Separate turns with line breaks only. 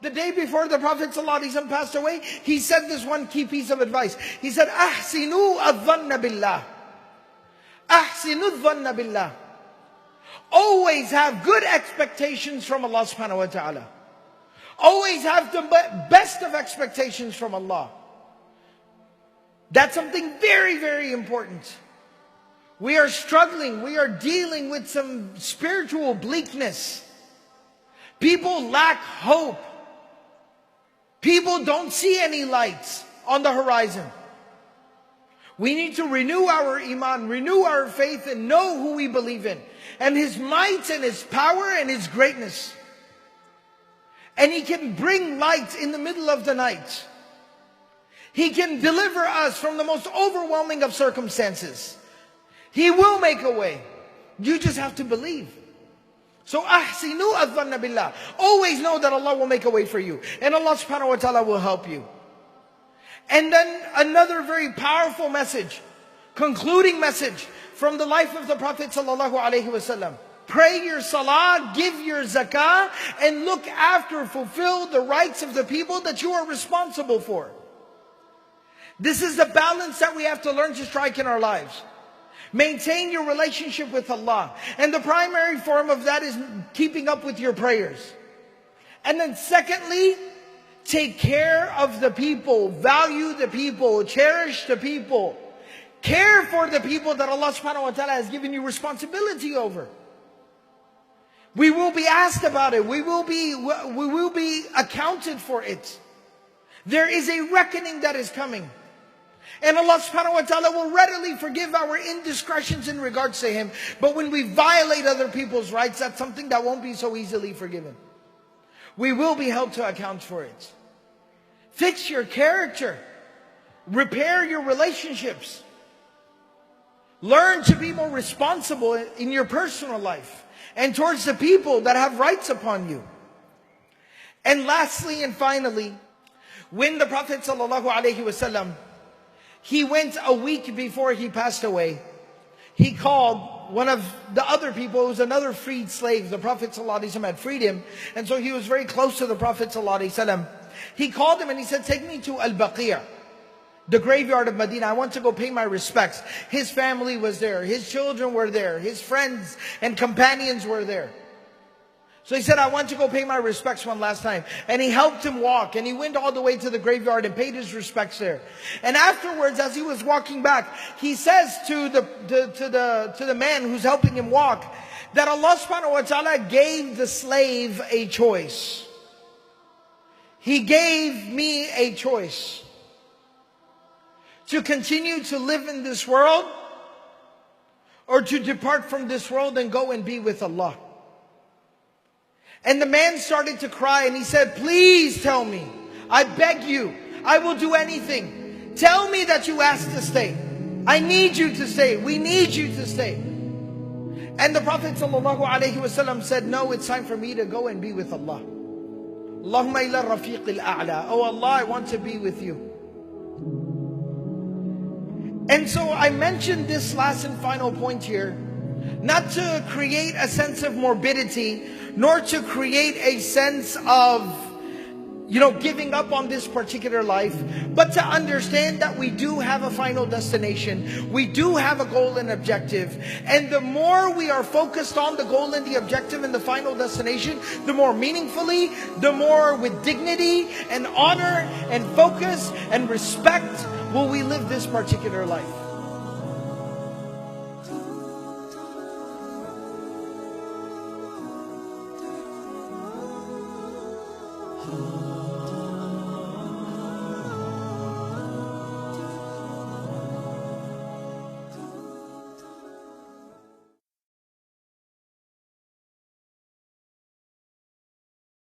The day before the Prophet ﷺ passed away, he said this one key piece of advice. He said, "Ahsinu adh-dhanna billah. Ahsinu adh-dhanna billah." Always have good expectations from Allah subhanahu wa ta'ala. Always have the best of expectations from Allah. That's something very, very important. We are struggling. We are dealing with some spiritual bleakness. People lack hope. People don't see any lights on the horizon. We need to renew our iman, renew our faith, and know who we believe in, and His might and His power and His greatness. And He can bring light in the middle of the night. He can deliver us from the most overwhelming of circumstances. He will make a way. You just have to believe. So ahsinu adh-dhanna billah. Always know that Allah will make a way for you. And Allah subhanahu wa ta'ala will help you. And then another very powerful message, concluding message from the life of the Prophet sallallahu alaihi wasallam. Pray your salah, give your zakah, and look after, fulfill the rights of the people that you are responsible for. This is the balance that we have to learn to strike in our lives. Maintain your relationship with Allah. And the primary form of that is keeping up with your prayers. And then secondly, take care of the people, value the people, cherish the people. Care for the people that Allah subhanahu wa ta'ala has given you responsibility over. We will be asked about it. We will be accounted for it. There is a reckoning that is coming. And Allah subhanahu wa ta'ala will readily forgive our indiscretions in regards to Him. But when we violate other people's rights, that's something that won't be so easily forgiven. We will be held to account for it. Fix your character. Repair your relationships. Learn to be more responsible in your personal life and towards the people that have rights upon you. And lastly and finally, when the Prophet ﷺ, he went a week before he passed away, he called one of the other people, who was another freed slave. The Prophet ﷺ had freed him, and so he was very close to the Prophet ﷺ. He called him and he said, "Take me to Al-Baqi', the graveyard of Medina. I want to go pay my respects." His family was there. His children were there. His friends and companions were there. So he said, "I want to go pay my respects one last time." And he helped him walk. And he went all the way to the graveyard and paid his respects there. And afterwards, as he was walking back, he says to the man who's helping him walk, that Allah subhanahu wa ta'ala gave the slave a choice. He gave me a choice. To continue to live in this world, or to depart from this world and go and be with Allah. And the man started to cry and he said, "Please tell me, I beg you, I will do anything. Tell me that you asked to stay. I need you to stay. We need you to stay." And the Prophet ﷺ said, "No, it's time for me to go and be with Allah. Allahumma ila rafiq al-a'la. Oh Allah, I want to be with you." And so I mentioned this last and final point here, not to create a sense of morbidity, nor to create a sense of, giving up on this particular life, but to understand that we do have a final destination. We do have a goal and objective. And the more we are focused on the goal and the objective and the final destination, the more meaningfully, the more with dignity and honor and focus and respect will we live this particular life.
Oh.